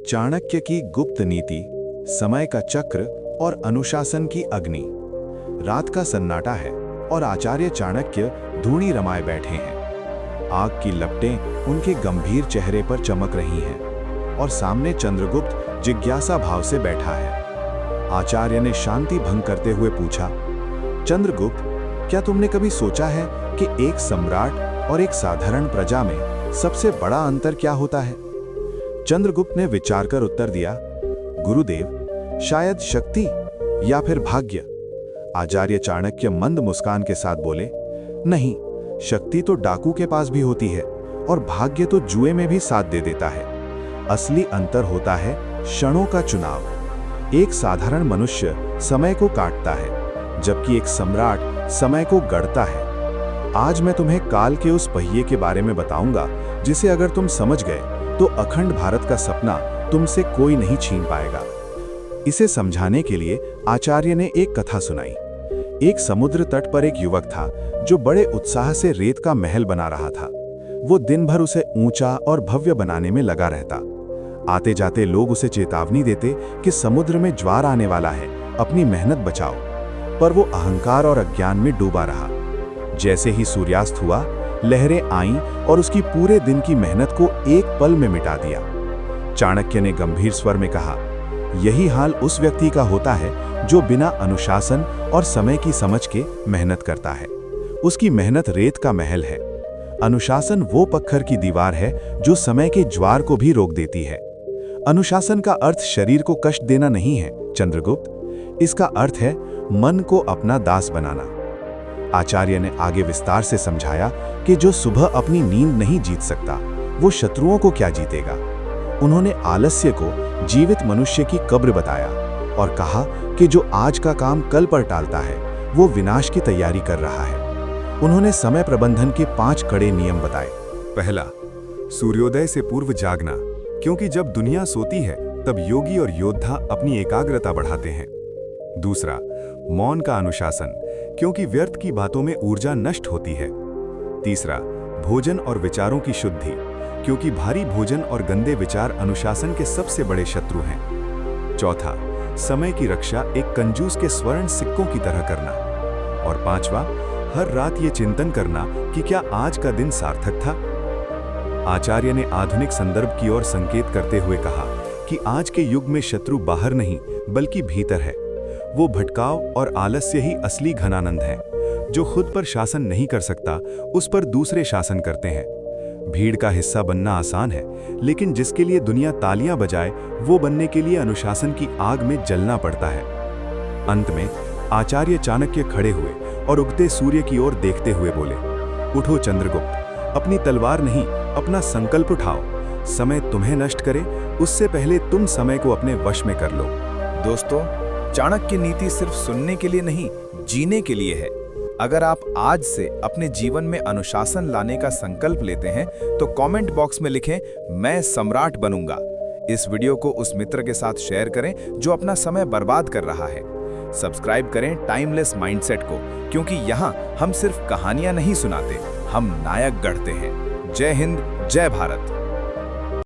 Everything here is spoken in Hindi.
चाणक्य की गुप्त नीति, समय का चक्र और अनुशासन की अग्नि। रात का सन्नाटा है और आचार्य चाणक्य धूणी रमाए बैठे हैं। आग की लपटें उनके गंभीर चेहरे पर चमक रही हैं और सामने चंद्रगुप्त जिज्ञासा भाव से बैठा है। आचार्य ने शांति भंग करते हुए पूछा, चंद्रगुप्त, क्या तुमने कभी सोचा है कि एक सम्राट और एक साधारण प्रजा में सबसे बड़ा अंतर क्या होता है? चंद्रगुप्त ने विचार कर उत्तर दिया, गुरुदेव, शायद शक्ति या फिर भाग्य। आचार्य चाणक्य मंद मुस्कान के साथ बोले, नहीं, शक्ति तो डाकू के पास भी होती है और भाग्य तो जुए में भी साथ दे देता है। असली अंतर होता है क्षणों का चुनाव। एक साधारण मनुष्य समय को काटता है, जबकि एक सम्राट समय को गढ़ता है। आज मैं तुम्हें काल के उस पहिए के बारे में बताऊंगा जिसे अगर तुम समझ गए तो अखंड भारत का सपना तुमसे कोई नहीं छीन पाएगा। इसे समझाने के लिए आचार्य ने एक कथा सुनाई। एक समुद्र तट पर एक युवक था जो बड़े उत्साह से रेत का महल बना रहा था। वो दिन भर उसे ऊंचा और भव्य बनाने में लगा रहता। आते जाते लोग उसे चेतावनी देते कि समुद्र में ज्वार आने वाला है, अपनी मेहनत बचाओ। पर वो अहंकार और अज्ञान में डूबा रहा। जैसे ही सूर्यास्त हुआ, लहरें आईं और उसकी पूरे दिन की मेहनत को एक पल में मिटा दिया। चाणक्य ने गंभीर स्वर में कहा, यही हाल उस व्यक्ति का होता है जो बिना अनुशासन और समय की समझ के मेहनत करता है। उसकी मेहनत रेत का महल है। अनुशासन वो पत्थर की दीवार है जो समय के ज्वार को भी रोक देती है। अनुशासन का अर्थ शरीर को कष्ट देना नहीं है चंद्रगुप्त, इसका अर्थ है मन को अपना दास बनाना। आचार्य ने आगे विस्तार से समझाया कि जो सुबह अपनी नींद नहीं जीत सकता, वो शत्रुओं को क्या जीतेगा। उन्होंने आलस्य को जीवित मनुष्य की कब्र बताया और कहा कि जो आज का काम कल पर टालता है, वो विनाश की तैयारी कर रहा है। उन्होंने समय प्रबंधन के 5 कड़े नियम बताए। पहला, सूर्योदय से पूर्व जागना, क्योंकि जब दुनिया सोती है तब योगी और योद्धा अपनी एकाग्रता बढ़ाते हैं। दूसरा, मौन का अनुशासन, क्योंकि व्यर्थ की बातों में ऊर्जा नष्ट होती है। तीसरा, भोजन और विचारों की शुद्धि, क्योंकि भारी भोजन और गंदे विचार अनुशासन के सबसे बड़े शत्रु हैं। चौथा, समय की रक्षा एक कंजूस के स्वर्ण सिक्कों की तरह करना। और पांचवा, हर रात ये चिंतन करना कि क्या आज का दिन सार्थक था। आचार्य ने आधुनिक संदर्भ की ओर संकेत करते हुए कहा कि आज के युग में शत्रु बाहर नहीं बल्कि भीतर है। वो भटकाव और आलस्य ही असली घनानंद है। जो खुद पर शासन नहीं कर सकता, उस पर दूसरे शासन करते हैं। भीड़ का हिस्सा बनना आसान है, लेकिन जिसके लिए दुनिया तालियां बजाए, वो बनने के लिए अनुशासन की आग में जलना पड़ता है। अंत में आचार्य चाणक्य खड़े हुए और उगते सूर्य की ओर देखते हुए बोले, उठो चंद्रगुप्त, अपनी तलवार नहीं, अपना संकल्प उठाओ। समय तुम्हें नष्ट करे, उससे पहले तुम समय को अपने वश में कर लो। दोस्तों, चाणक्य नीति सिर्फ सुनने के लिए नहीं, जीने के लिए है। अगर आप आज से अपने जीवन में अनुशासन लाने का संकल्प लेते हैं तो कमेंट बॉक्स में लिखें, मैं सम्राट बनूंगा। इस वीडियो को उस मित्र के साथ शेयर करें जो अपना समय बर्बाद कर रहा है। सब्सक्राइब करें टाइमलेस माइंडसेट को, क्योंकि यहाँ हम सिर्फ कहानियां नहीं सुनाते, हम नायक गढ़ते हैं। जय हिंद, जय भारत।